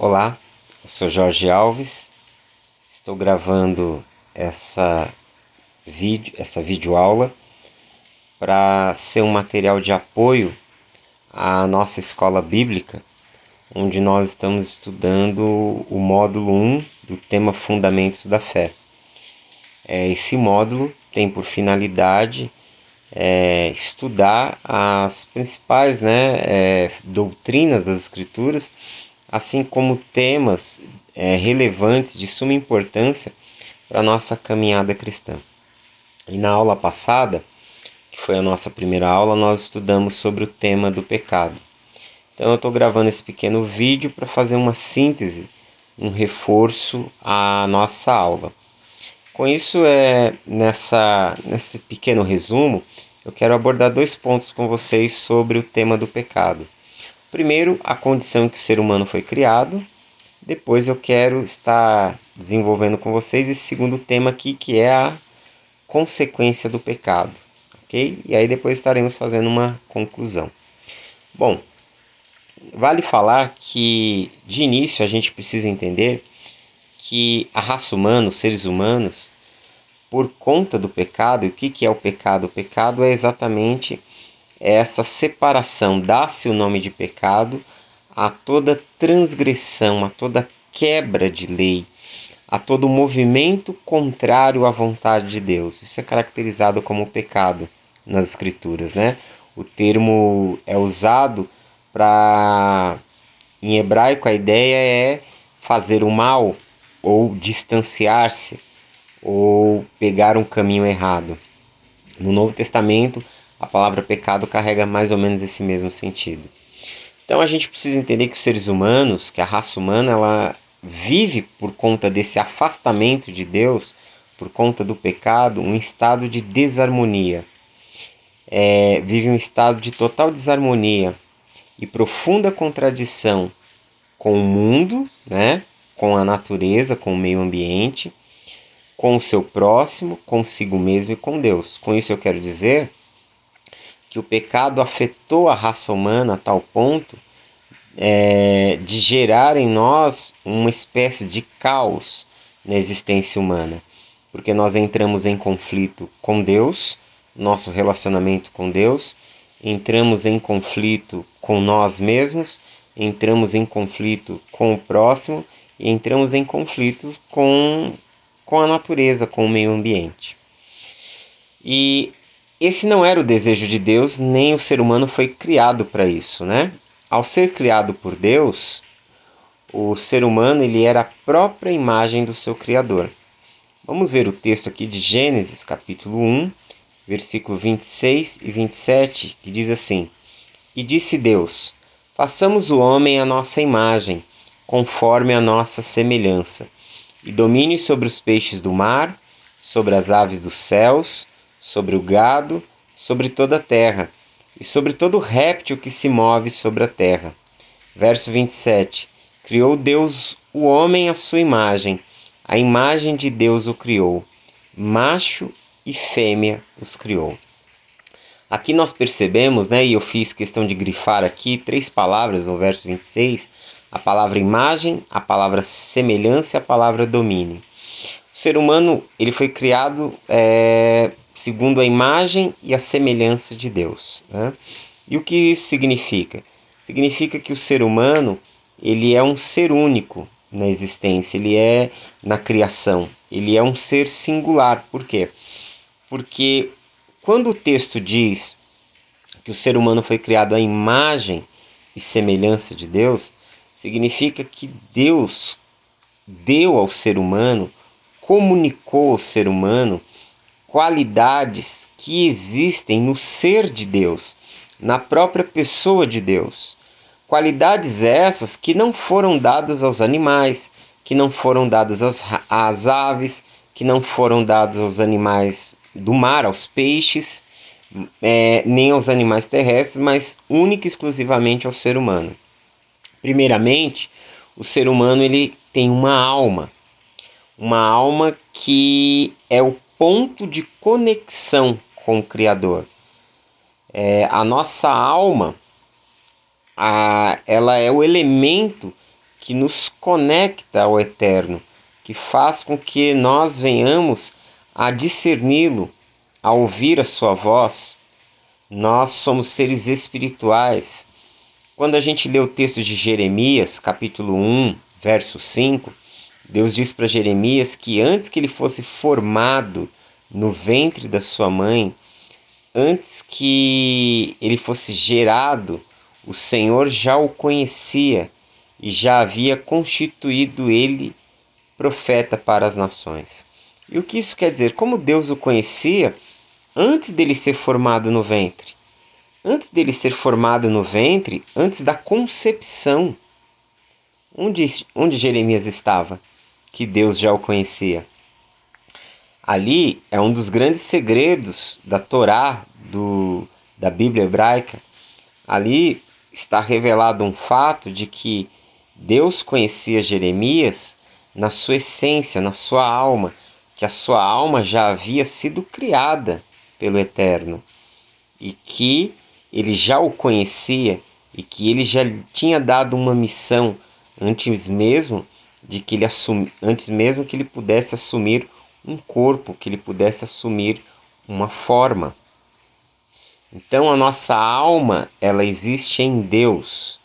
Olá, eu sou Jorge Alves, estou gravando essa videoaula para ser um material de apoio à nossa escola bíblica, onde nós estamos estudando o módulo 1 do tema Fundamentos da Fé. Esse módulo tem por finalidade estudar as principais doutrinas das Escrituras, assim como temas relevantes de suma importância para a nossa caminhada cristã. E na aula passada, que foi a nossa primeira aula, nós estudamos sobre o tema do pecado. Então eu estou gravando esse pequeno vídeo para fazer uma síntese, um reforço à nossa aula. Com isso, nesse pequeno resumo, eu quero abordar 2 pontos com vocês sobre o tema do pecado. Primeiro, a condição em que o ser humano foi criado. Depois eu quero estar desenvolvendo com vocês esse segundo tema aqui, que é a consequência do pecado, ok? E aí depois estaremos fazendo uma conclusão. Bom, vale falar que, de início, a gente precisa entender que a raça humana, os seres humanos, por conta do pecado, e o que é o pecado? O pecado é exatamente essa separação, dá-se o nome de pecado a toda transgressão, a toda quebra de lei, a todo movimento contrário à vontade de Deus. Isso é caracterizado como pecado nas Escrituras, né? O termo é usado para, em hebraico, a ideia é fazer o mal, ou distanciar-se, ou pegar um caminho errado. No Novo Testamento, a palavra pecado carrega mais ou menos esse mesmo sentido. Então a gente precisa entender que os seres humanos, que a raça humana, ela vive por conta desse afastamento de Deus, por conta do pecado, um estado de desarmonia. Vive um estado de total desarmonia e profunda contradição com o mundo, né? Com a natureza, com o meio ambiente, com o seu próximo, consigo mesmo e com Deus. Com isso eu quero dizer que o pecado afetou a raça humana a tal ponto de gerar em nós uma espécie de caos na existência humana, porque nós entramos em conflito com Deus, nosso relacionamento com Deus, entramos em conflito com nós mesmos, entramos em conflito com o próximo e entramos em conflito com a natureza, com o meio ambiente. E esse não era o desejo de Deus, nem o ser humano foi criado para isso, né? Ao ser criado por Deus, o ser humano ele era a própria imagem do seu Criador. Vamos ver o texto aqui de Gênesis, capítulo 1, versículo 26 e 27, que diz assim: E disse Deus: Façamos o homem à nossa imagem, conforme a nossa semelhança, e domine sobre os peixes do mar, sobre as aves dos céus, sobre o gado, sobre toda a terra, e sobre todo réptil que se move sobre a terra. Verso 27. Criou Deus o homem à sua imagem, a imagem de Deus o criou, macho e fêmea os criou. Aqui nós percebemos, e eu fiz questão de grifar aqui 3 palavras no verso 26, a palavra imagem, a palavra semelhança e a palavra domínio. O ser humano ele foi criado segundo a imagem e a semelhança de Deus, né? E o que isso significa? Significa que o ser humano ele é um ser único na existência, ele é na criação, ele é um ser singular. Por quê? Porque quando o texto diz que o ser humano foi criado à imagem e semelhança de Deus, significa que Deus deu ao ser humano, comunicou ao ser humano qualidades que existem no ser de Deus, na própria pessoa de Deus. Qualidades essas que não foram dadas aos animais, que não foram dadas às aves, que não foram dadas aos animais do mar, aos peixes, nem aos animais terrestres, mas única e exclusivamente ao ser humano. Primeiramente, o ser humano ele tem uma alma que é o ponto de conexão com o Criador. A nossa alma, ela é o elemento que nos conecta ao Eterno, que faz com que nós venhamos a discerni-lo, a ouvir a sua voz. Nós somos seres espirituais. Quando a gente lê o texto de Jeremias, capítulo 1, verso 5, Deus diz para Jeremias que antes que ele fosse formado no ventre da sua mãe, antes que ele fosse gerado, o Senhor já o conhecia e já havia constituído ele profeta para as nações. E o que isso quer dizer? Como Deus o conhecia antes dele ser formado no ventre. Antes dele ser formado no ventre, antes da concepção. Onde Jeremias estava? Que Deus já o conhecia. Ali é um dos grandes segredos da Torá, da Bíblia hebraica. Ali está revelado um fato de que Deus conhecia Jeremias na sua essência, na sua alma, que a sua alma já havia sido criada pelo Eterno e que ele já o conhecia e que ele já tinha dado uma missão antes mesmo que ele pudesse assumir um corpo, que ele pudesse assumir uma forma. Então a nossa alma, ela existe em Deus.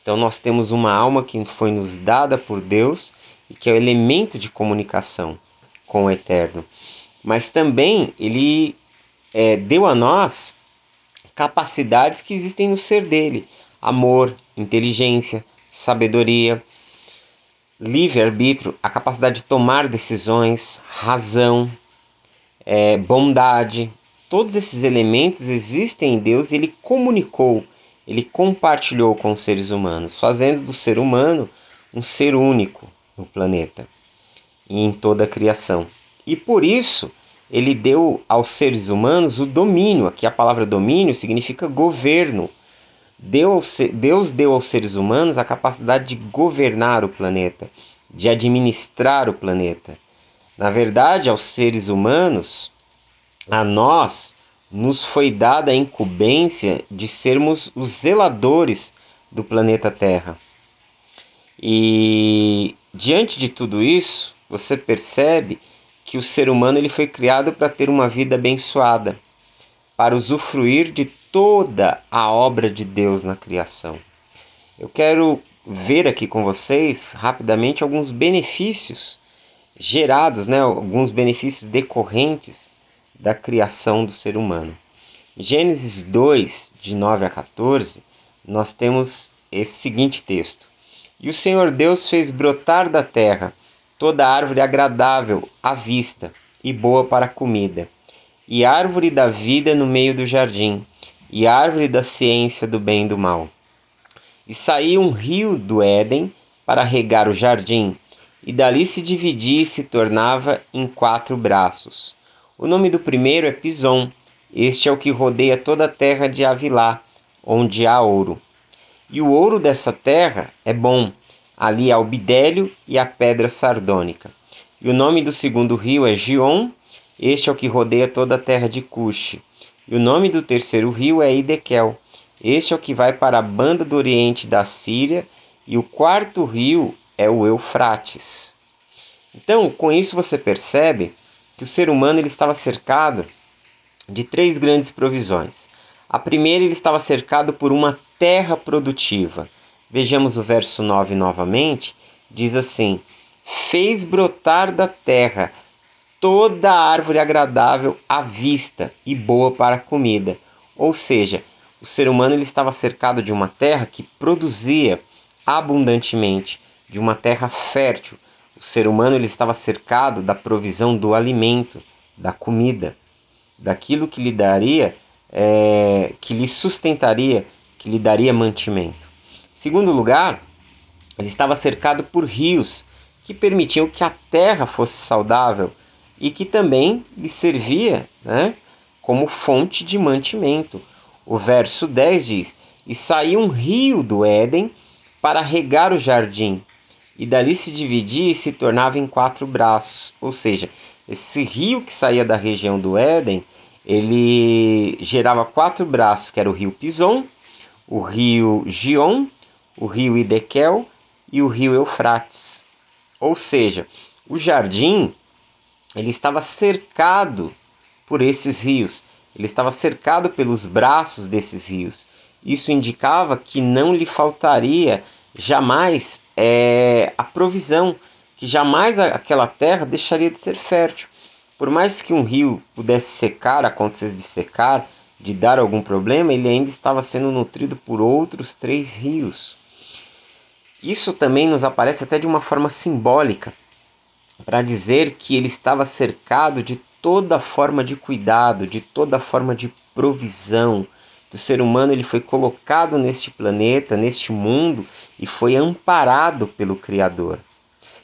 Então nós temos uma alma que foi nos dada por Deus e que é o elemento de comunicação com o Eterno. Mas também ele deu a nós capacidades que existem no ser dele: amor, inteligência, sabedoria, livre-arbítrio, a capacidade de tomar decisões, razão, bondade. Todos esses elementos existem em Deus e ele comunicou, ele compartilhou com os seres humanos, fazendo do ser humano um ser único no planeta e em toda a criação. E por isso ele deu aos seres humanos o domínio. Aqui a palavra domínio significa governo. Deus deu aos seres humanos a capacidade de governar o planeta, de administrar o planeta. Na verdade, aos seres humanos, a nós, nos foi dada a incumbência de sermos os zeladores do planeta Terra. E diante de tudo isso, você percebe que o ser humano ele foi criado para ter uma vida abençoada, para usufruir de toda a obra de Deus na criação. Eu quero ver aqui com vocês, rapidamente, alguns benefícios gerados, alguns benefícios decorrentes da criação do ser humano. Em Gênesis 2, de 9 a 14, nós temos esse seguinte texto: E o Senhor Deus fez brotar da terra toda árvore agradável à vista e boa para a comida, e árvore da vida no meio do jardim, e árvore da ciência do bem e do mal. E saía um rio do Éden para regar o jardim, e dali se dividia e se tornava em 4 braços. O nome do primeiro é Pison. Este é o que rodeia toda a terra de Havilá, onde há ouro. E o ouro dessa terra é bom. Ali há o bidélio e a pedra sardônica. E o nome do segundo rio é Gion. Este é o que rodeia toda a terra de Cuxi. E o nome do terceiro rio é Idequel. Este é o que vai para a banda do oriente da Síria. E o quarto rio é o Eufrates. Então, com isso você percebe que o ser humano ele estava cercado de 3 grandes provisões. A primeira, ele estava cercado por uma terra produtiva. Vejamos o verso 9 novamente. Diz assim: fez brotar da terra toda a árvore agradável à vista e boa para a comida. Ou seja, o ser humano ele estava cercado de uma terra que produzia abundantemente, de uma terra fértil. O ser humano ele estava cercado da provisão do alimento, da comida, daquilo que lhe daria, que lhe sustentaria, que lhe daria mantimento. Em segundo lugar, ele estava cercado por rios que permitiam que a terra fosse saudável e que também lhe servia, como fonte de mantimento. O verso 10 diz: e saiu um rio do Éden para regar o jardim, e dali se dividia e se tornava em 4 braços. Ou seja, esse rio que saía da região do Éden, ele gerava 4 braços, que era o rio Pison, o rio Gion, o rio Idequel e o rio Eufrates. Ou seja, o jardim ele estava cercado por esses rios, ele estava cercado pelos braços desses rios. Isso indicava que não lhe faltaria jamais a provisão, que jamais aquela terra deixaria de ser fértil. Por mais que um rio pudesse secar, acontecesse de secar, de dar algum problema, ele ainda estava sendo nutrido por outros 3 rios. Isso também nos aparece até de uma forma simbólica, para dizer que ele estava cercado de toda forma de cuidado, de toda forma de provisão. O ser humano ele foi colocado neste planeta, neste mundo, e foi amparado pelo Criador.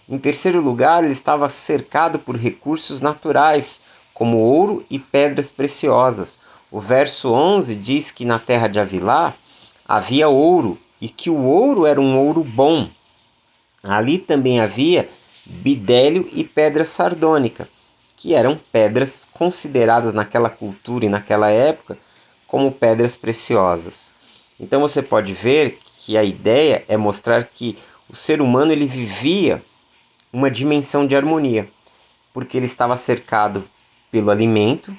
Em terceiro lugar, ele estava cercado por recursos naturais, como ouro e pedras preciosas. O verso 11 diz que na terra de Havilá havia ouro, e que o ouro era um ouro bom. Ali também havia bidélio e pedra sardônica, que eram pedras consideradas naquela cultura e naquela época como pedras preciosas. Então você pode ver que a ideia é mostrar que o ser humano ele vivia uma dimensão de harmonia, porque ele estava cercado pelo alimento,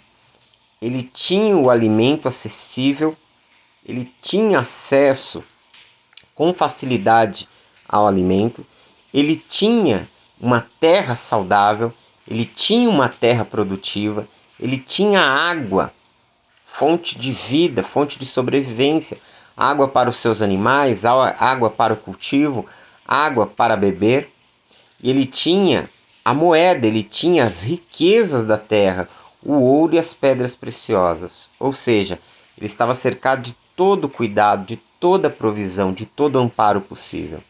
ele tinha o alimento acessível, ele tinha acesso com facilidade ao alimento, ele tinha uma terra saudável, ele tinha uma terra produtiva, ele tinha água, fonte de vida, fonte de sobrevivência, água para os seus animais, água para o cultivo, água para beber. E ele tinha a moeda, ele tinha as riquezas da terra, o ouro e as pedras preciosas. Ou seja, ele estava cercado de todo cuidado, de toda provisão, de todo amparo possível.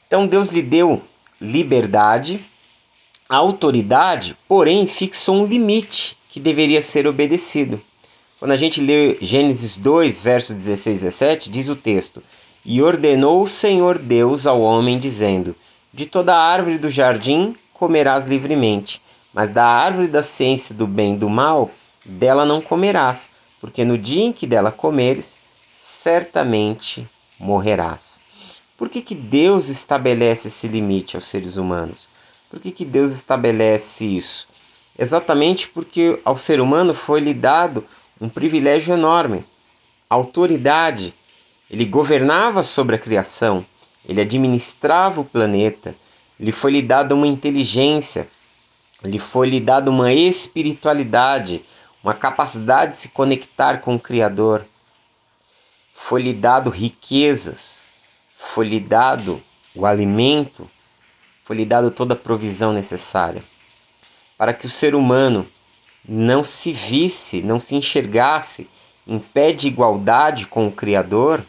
Então Deus lhe deu liberdade, autoridade, porém fixou um limite que deveria ser obedecido. Quando a gente lê Gênesis 2, versos 16 e 17, diz o texto: E ordenou o Senhor Deus ao homem, dizendo: De toda árvore do jardim comerás livremente, mas da árvore da ciência do bem e do mal, dela não comerás, porque no dia em que dela comeres, certamente morrerás. Por que Deus estabelece esse limite aos seres humanos? Por que Deus estabelece isso? Exatamente porque ao ser humano foi-lhe dado um privilégio enorme, autoridade. Ele governava sobre a criação, ele administrava o planeta, lhe foi-lhe dada uma inteligência, lhe foi-lhe dada uma espiritualidade, uma capacidade de se conectar com o Criador. Foi-lhe dado riquezas, foi-lhe dado o alimento, foi-lhe dado toda a provisão necessária, para que o ser humano não se visse, não se enxergasse em pé de igualdade com o Criador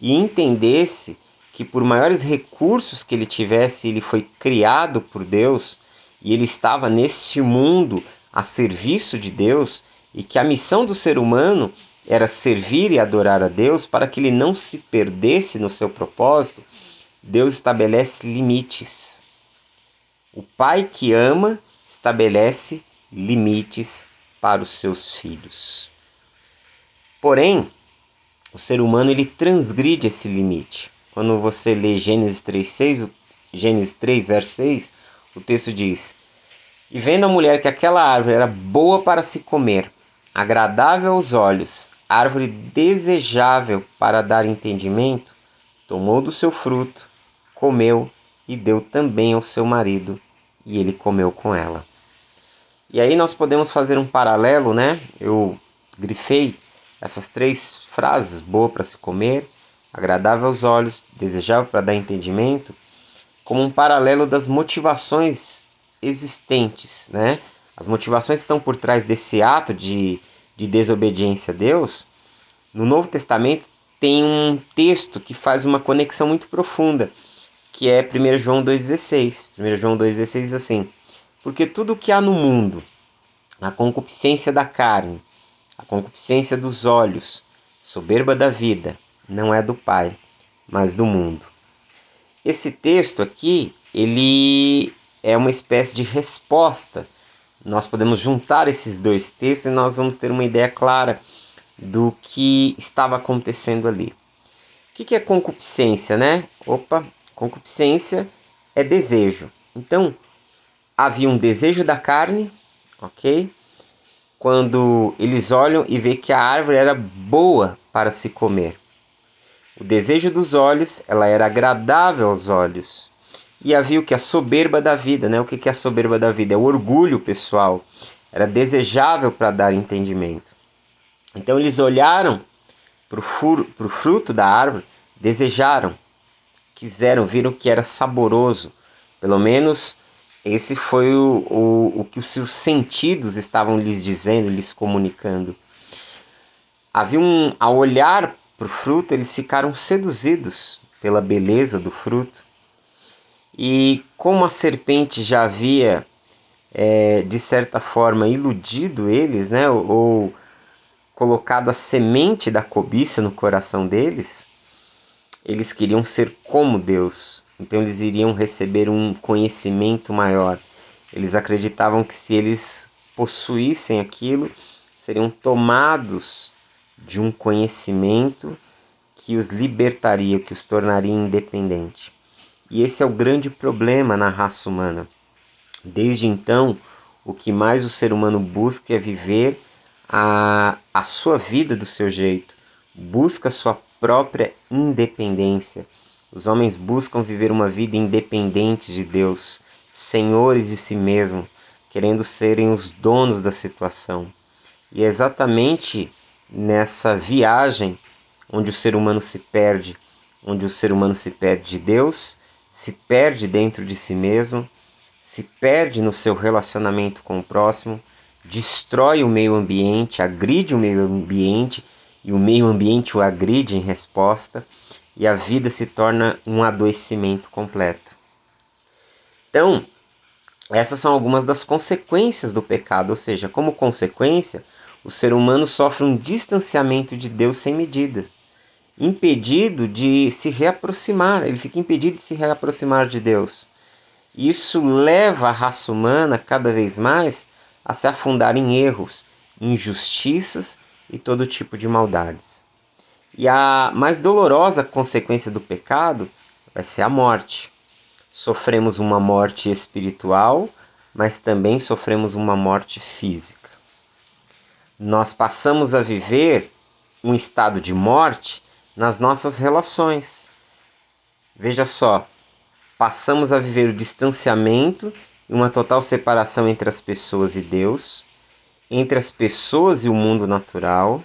e entendesse que por maiores recursos que ele tivesse, ele foi criado por Deus e ele estava neste mundo a serviço de Deus, e que a missão do ser humano era servir e adorar a Deus. Para que ele não se perdesse no seu propósito, Deus estabelece limites. O pai que ama estabelece limites para os seus filhos. Porém, o ser humano ele transgride esse limite. Quando você lê Gênesis 3, verso 6, o texto diz: E vendo a mulher que aquela árvore era boa para se comer, agradável aos olhos, árvore desejável para dar entendimento, tomou do seu fruto, comeu e deu também ao seu marido, e ele comeu com ela. E aí nós podemos fazer um paralelo, né? Eu grifei essas 3 frases: boa para se comer, agradável aos olhos, desejável para dar entendimento, como um paralelo das motivações existentes, né? As motivações que estão por trás desse ato de desobediência a Deus. No Novo Testamento tem um texto que faz uma conexão muito profunda, que é 1 João 2,16. 1 João 2,16 diz assim: Porque tudo o que há no mundo, a concupiscência da carne, a concupiscência dos olhos, soberba da vida, não é do Pai, mas do mundo. Esse texto aqui, ele é uma espécie de resposta. Nós podemos juntar esses 2 textos e nós vamos ter uma ideia clara do que estava acontecendo ali. O que é concupiscência, né? Concupiscência é desejo. Então, havia um desejo da carne, ok? Quando eles olham e veem que a árvore era boa para se comer. O desejo dos olhos, ela era agradável aos olhos. E havia o que? A soberba da vida, né? O que é a soberba da vida? É o orgulho pessoal. Era desejável para dar entendimento. Então eles olharam para o fruto da árvore, desejaram, quiseram, viram que era saboroso. Pelo menos esse foi o que os seus sentidos estavam lhes dizendo, lhes comunicando. Ao olhar para o fruto, eles ficaram seduzidos pela beleza do fruto. E como a serpente já havia, de certa forma, iludido eles, né, ou colocado a semente da cobiça no coração deles, eles queriam ser como Deus. Então eles iriam receber um conhecimento maior. Eles acreditavam que se eles possuíssem aquilo, seriam tomados de um conhecimento que os libertaria, que os tornaria independentes. E esse é o grande problema na raça humana. Desde então, o que mais o ser humano busca é viver a sua vida do seu jeito. Busca a sua própria independência. Os homens buscam viver uma vida independente de Deus, senhores de si mesmos, querendo serem os donos da situação. E é exatamente nessa viagem onde o ser humano se perde, onde o ser humano se perde de Deus, se perde dentro de si mesmo, se perde no seu relacionamento com o próximo, destrói o meio ambiente, agride o meio ambiente e o meio ambiente o agride em resposta, e a vida se torna um adoecimento completo. Então, essas são algumas das consequências do pecado, ou seja, como consequência, o ser humano sofre um distanciamento de Deus sem medida, impedido de se reaproximar, ele fica impedido de se reaproximar de Deus. Isso leva a raça humana cada vez mais a se afundar em erros, injustiças e todo tipo de maldades. E a mais dolorosa consequência do pecado vai ser a morte. Sofremos uma morte espiritual, mas também sofremos uma morte física. Nós passamos a viver um estado de morte nas nossas relações. Veja só, passamos a viver o distanciamento e uma total separação entre as pessoas e Deus, entre as pessoas e o mundo natural,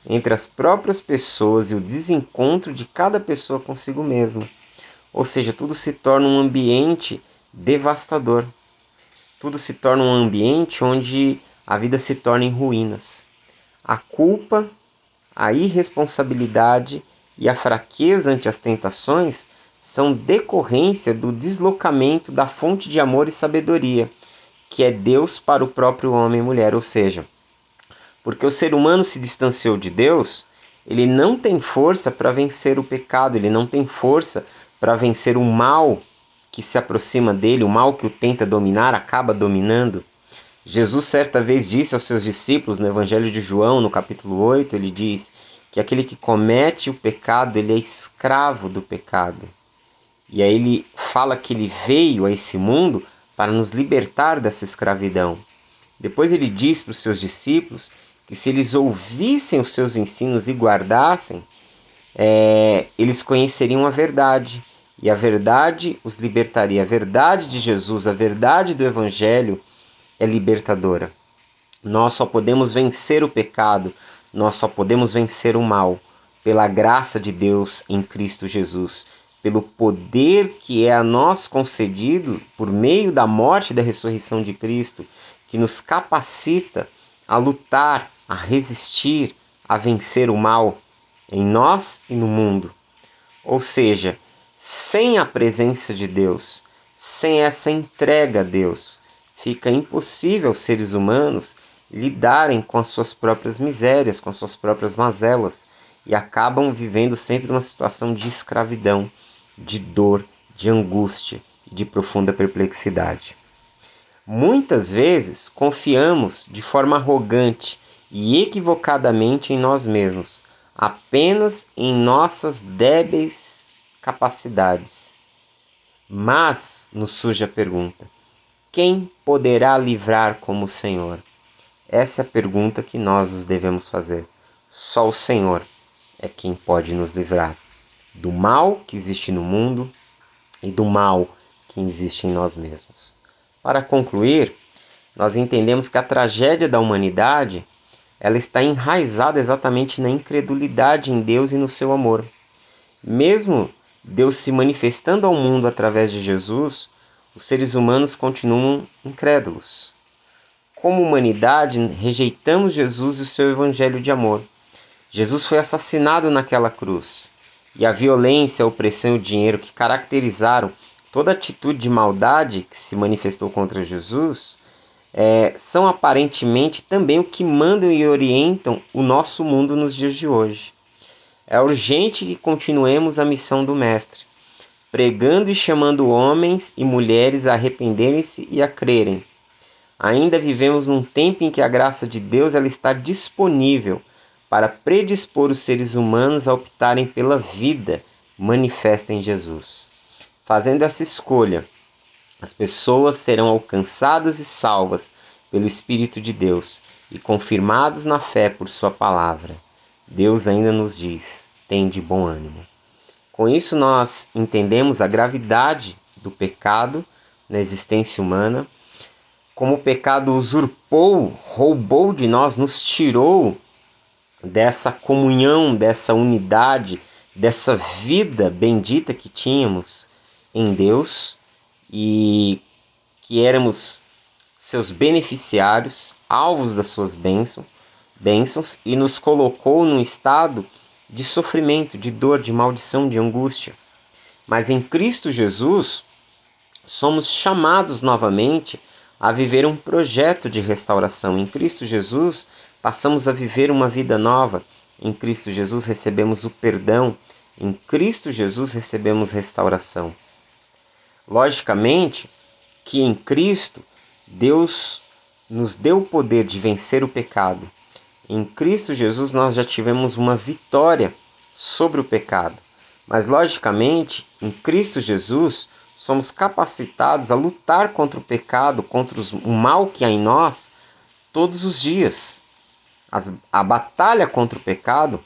entre as próprias pessoas e o desencontro de cada pessoa consigo mesma. Ou seja, tudo se torna um ambiente devastador. Tudo se torna um ambiente onde a vida se torna em ruínas. A culpa, a irresponsabilidade e a fraqueza ante as tentações são decorrência do deslocamento da fonte de amor e sabedoria, que é Deus para o próprio homem e mulher. Ou seja, porque o ser humano se distanciou de Deus, ele não tem força para vencer o pecado, ele não tem força para vencer o mal que se aproxima dele, o mal que o tenta dominar, acaba dominando. Jesus certa vez disse aos seus discípulos, no Evangelho de João, no capítulo 8, ele diz que aquele que comete o pecado, ele é escravo do pecado. E aí ele fala que ele veio a esse mundo para nos libertar dessa escravidão. Depois ele diz para os seus discípulos que se eles ouvissem os seus ensinos e guardassem, eles conheceriam a verdade. E a verdade os libertaria. A verdade de Jesus, a verdade do Evangelho é libertadora. Nós só podemos vencer o pecado, nós só podemos vencer o mal pela graça de Deus em Cristo Jesus, pelo poder que é a nós concedido por meio da morte e da ressurreição de Cristo, que nos capacita a lutar, a resistir, a vencer o mal em nós e no mundo. Ou seja, sem a presença de Deus, sem essa entrega a Deus, fica impossível aos seres humanos lidarem com as suas próprias misérias, com as suas próprias mazelas, e acabam vivendo sempre uma situação de escravidão, de dor, de angústia e de profunda perplexidade. Muitas vezes confiamos de forma arrogante e equivocadamente em nós mesmos, apenas em nossas débeis capacidades. Mas nos surge a pergunta: quem poderá livrar como o Senhor? Essa é a pergunta que nós nos devemos fazer. Só o Senhor é quem pode nos livrar do mal que existe no mundo e do mal que existe em nós mesmos. Para concluir, nós entendemos que a tragédia da humanidade ela está enraizada exatamente na incredulidade em Deus e no seu amor. Mesmo Deus se manifestando ao mundo através de Jesus, os seres humanos continuam incrédulos. Como humanidade, rejeitamos Jesus e o seu evangelho de amor. Jesus foi assassinado naquela cruz. E a violência, a opressão e o dinheiro que caracterizaram toda atitude de maldade que se manifestou contra Jesus são aparentemente também o que mandam e orientam o nosso mundo nos dias de hoje. É urgente que continuemos a missão do Mestre, pregando e chamando homens e mulheres a arrependerem-se e a crerem. Ainda vivemos num tempo em que a graça de Deus ela está disponível para predispor os seres humanos a optarem pela vida manifesta em Jesus. Fazendo essa escolha, as pessoas serão alcançadas e salvas pelo Espírito de Deus e confirmados na fé por sua palavra. Deus ainda nos diz: tende bom ânimo. Com isso nós entendemos a gravidade do pecado na existência humana, como o pecado usurpou, roubou de nós, nos tirou dessa comunhão, dessa unidade, dessa vida bendita que tínhamos em Deus e que éramos seus beneficiários, alvos das suas bênçãos, e nos colocou num estado de sofrimento, de dor, de maldição, de angústia. Mas em Cristo Jesus, somos chamados novamente a viver um projeto de restauração. Em Cristo Jesus, passamos a viver uma vida nova. Em Cristo Jesus, recebemos o perdão. Em Cristo Jesus, recebemos restauração. Logicamente que em Cristo, Deus nos deu o poder de vencer o pecado. Em Cristo Jesus, nós já tivemos uma vitória sobre o pecado. Mas, logicamente, em Cristo Jesus, somos capacitados a lutar contra o pecado, contra o mal que há em nós, todos os dias. A batalha contra o pecado,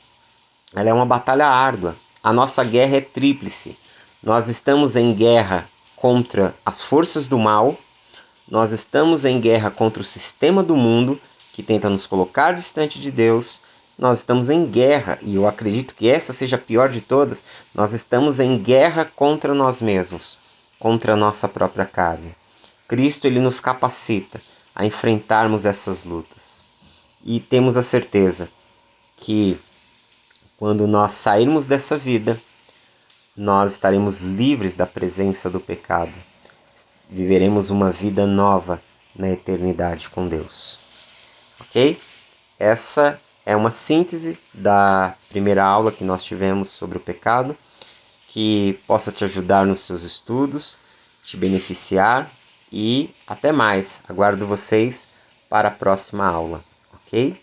ela é uma batalha árdua. A nossa guerra é tríplice. Nós estamos em guerra contra as forças do mal, nós estamos em guerra contra o sistema do mundo, que tenta nos colocar distante de Deus. Nós estamos em guerra, e eu acredito que essa seja a pior de todas, nós estamos em guerra contra nós mesmos, contra a nossa própria carne. Cristo ele nos capacita a enfrentarmos essas lutas. E temos a certeza que quando nós sairmos dessa vida, nós estaremos livres da presença do pecado. Viveremos uma vida nova na eternidade com Deus. Ok? Essa é uma síntese da primeira aula que nós tivemos sobre o pecado, que possa te ajudar nos seus estudos, te beneficiar e até mais. Aguardo vocês para a próxima aula, ok?